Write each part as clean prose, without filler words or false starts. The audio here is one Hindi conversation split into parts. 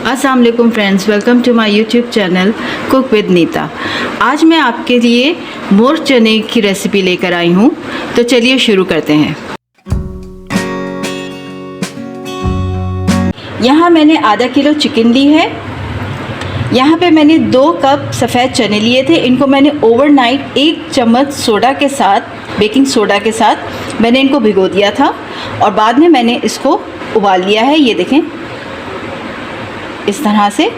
अस्सलाम वालेकुम friends, welcome to my YouTube channel cook with Nita. आज मैं आपके लिए मोर चने की रेसिपी लेकर आई हूँ, तो चलिए शुरू करते हैं। यहाँ मैंने आधा किलो चिकन ली है। यहाँ पे मैंने 2 कप सफ़ेद चने लिए थे। इनको मैंने ओवरनाइट 1 चम्मच सोडा के साथ, बेकिंग सोडा के साथ मैंने इनको भिगो दिया था और बाद में मैंने इसको उबाल लिया है। ये देखें इस तरह से।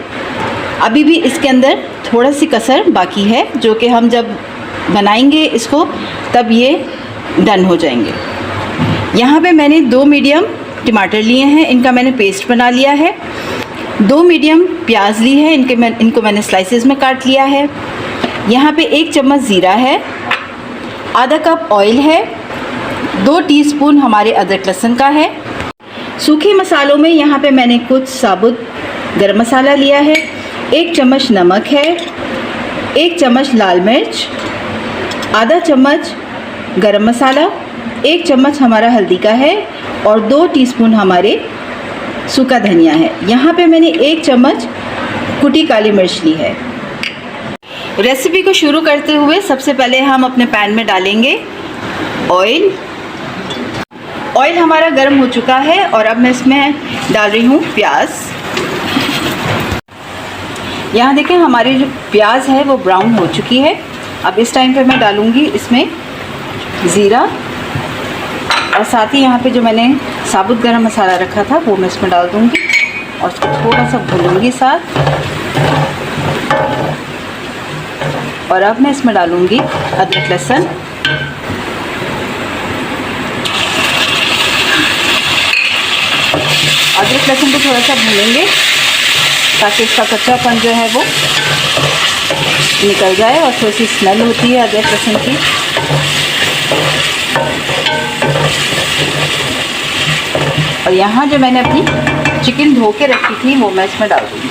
अभी भी इसके अंदर थोड़ा सी कसर बाकी है, जो कि हम जब बनाएंगे इसको तब ये डन हो जाएंगे। यहाँ पे मैंने 2 मीडियम टमाटर लिए हैं, इनका मैंने पेस्ट बना लिया है। 2 मीडियम प्याज ली है, इनको मैंने स्लाइसेस में काट लिया है। यहाँ पे 1 चम्मच ज़ीरा है, आधा कप ऑयल है, 2 टीस्पून हमारे अदरक लहसुन का है। सूखे मसालों में यहाँ पे मैंने कुछ साबुत गरम मसाला लिया है, 1 चम्मच नमक है, 1 चम्मच लाल मिर्च, आधा चम्मच गरम मसाला, 1 चम्मच हमारा हल्दी का है और 2 टीस्पून हमारे सूखा धनिया है। यहाँ पे मैंने 1 चम्मच कुटी काली मिर्च ली है। रेसिपी को शुरू करते हुए सबसे पहले हम अपने पैन में डालेंगे ऑयल। ऑयल हमारा गर्म हो चुका है और अब मैं इसमें डाल रही हूँ प्याज। यहाँ देखें हमारी जो प्याज है वो ब्राउन हो चुकी है। अब इस टाइम पे मैं डालूँगी इसमें ज़ीरा और साथ ही यहाँ पे जो मैंने साबुत गरम मसाला रखा था वो मैं इसमें डाल दूँगी और इसको थोड़ा सा भूनूँगी साथ। और अब मैं इसमें डालूँगी अदरक लहसुन। अदरक लहसुन को थोड़ा सा भूनेंगे ताकि इसका कच्चापन जो है वो निकल जाए और थोड़ी सी स्मेल होती है अदरक लहसुन की। और यहाँ जो मैंने अपनी चिकन धो के रखी थी वो मैं इसमें डाल दूँगी।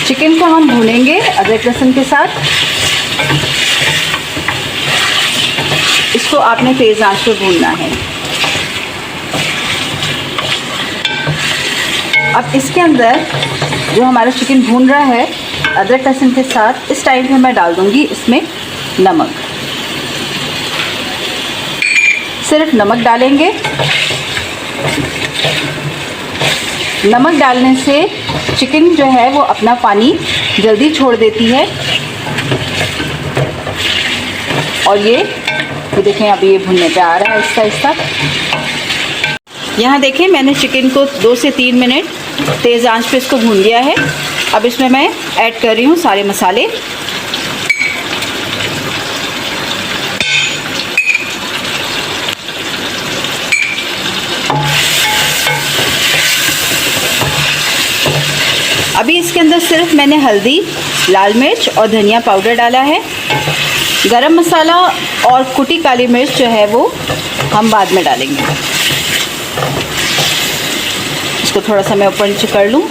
चिकन को हम भूनेंगे अदरक लहसुन के साथ। इसको आपने तेज़ आंच पर भूनना है। अब इसके अंदर जो हमारा चिकन भून रहा है अदरक लहसुन के साथ, इस टाइम पे मैं डाल दूंगी इसमें नमक। सिर्फ नमक डालेंगे। नमक डालने से चिकन जो है वो अपना पानी जल्दी छोड़ देती है। और ये देखें अभी ये भुनने पे आ रहा है आहिस्ता आहिस्ता। यहाँ देखें मैंने चिकन को 2 से 3 मिनट तेज़ आंच पे इसको भून लिया है। अब इसमें मैं ऐड कर रही हूँ सारे मसाले। अभी इसके अंदर सिर्फ मैंने हल्दी, लाल मिर्च और धनिया पाउडर डाला है। गरम मसाला और कुटी काली मिर्च जो है वो हम बाद में डालेंगे। इसको थोड़ा सा मैं ऊपर नीचे कर लूँ।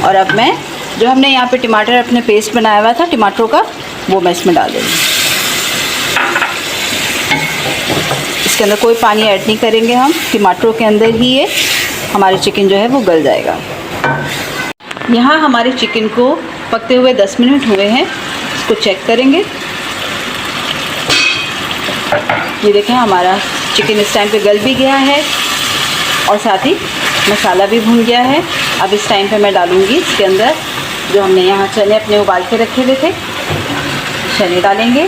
और अब मैं जो हमने यहाँ पे टमाटर अपने पेस्ट बनाया हुआ था टमाटरों का, वो मैं इसमें डाल दूँगी। इसके अंदर कोई पानी ऐड नहीं करेंगे हम, टमाटरों के अंदर ही ये हमारे चिकन जो है वो गल जाएगा। यहाँ हमारे चिकन को पकते हुए 10 मिनट हुए हैं। इसको चेक करेंगे। ये देखें हमारा चिकन इस टाइम पे गल भी गया है और साथ ही मसाला भी भून गया है। अब इस टाइम पे मैं डालूँगी इसके अंदर जो हमने यहाँ चने अपने उबाल के रखे हुए थे, चने डालेंगे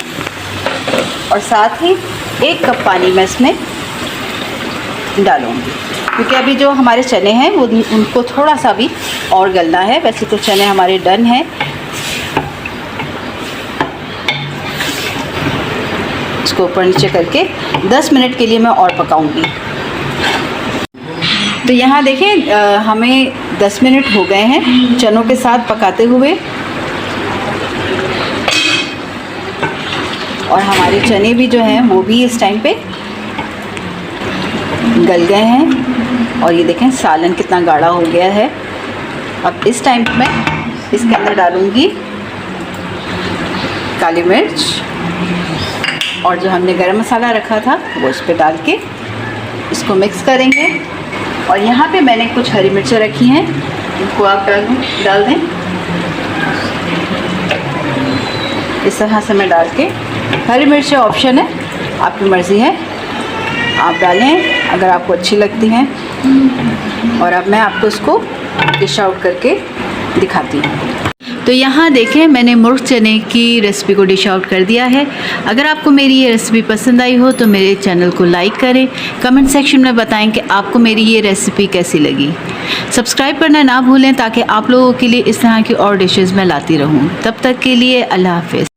और साथ ही 1 कप पानी मैं इसमें डालूँगी, क्योंकि अभी जो हमारे चने हैं वो उनको थोड़ा सा भी और गलना है। वैसे तो चने हमारे डन हैं। इसको ऊपर नीचे करके 10 मिनट के लिए मैं और पकाऊंगी। तो यहाँ देखें हमें 10 मिनट हो गए हैं चनों के साथ पकाते हुए और हमारे चने भी जो हैं वो भी इस टाइम पे गल गए हैं। और ये देखें सालन कितना गाढ़ा हो गया है। अब इस टाइम पे मैं इसके अंदर डालूँगी काली मिर्च और जो हमने गरम मसाला रखा था वो इस पर डाल के इसको मिक्स करेंगे। और यहाँ पे मैंने कुछ हरी मिर्चें रखी हैं, इनको आप डाल दें। इस तरह से मैं डाल के, हरी मिर्चें ऑप्शन है, आपकी मर्ज़ी है, आप डालें अगर आपको अच्छी लगती हैं। और अब मैं आपको इसको डिश आउट करके दिखाती हूँ। तो यहाँ देखें, मैंने मुर्ग चने की रेसिपी को डिश आउट कर दिया है। अगर आपको मेरी ये रेसिपी पसंद आई हो तो मेरे चैनल को लाइक करें, कमेंट सेक्शन में बताएं कि आपको मेरी ये रेसिपी कैसी लगी। सब्सक्राइब करना ना भूलें ताकि आप लोगों के लिए इस तरह की और डिशेज़ मैं लाती रहूँ। तब तक के लिए अल्लाह हाफ़िज़।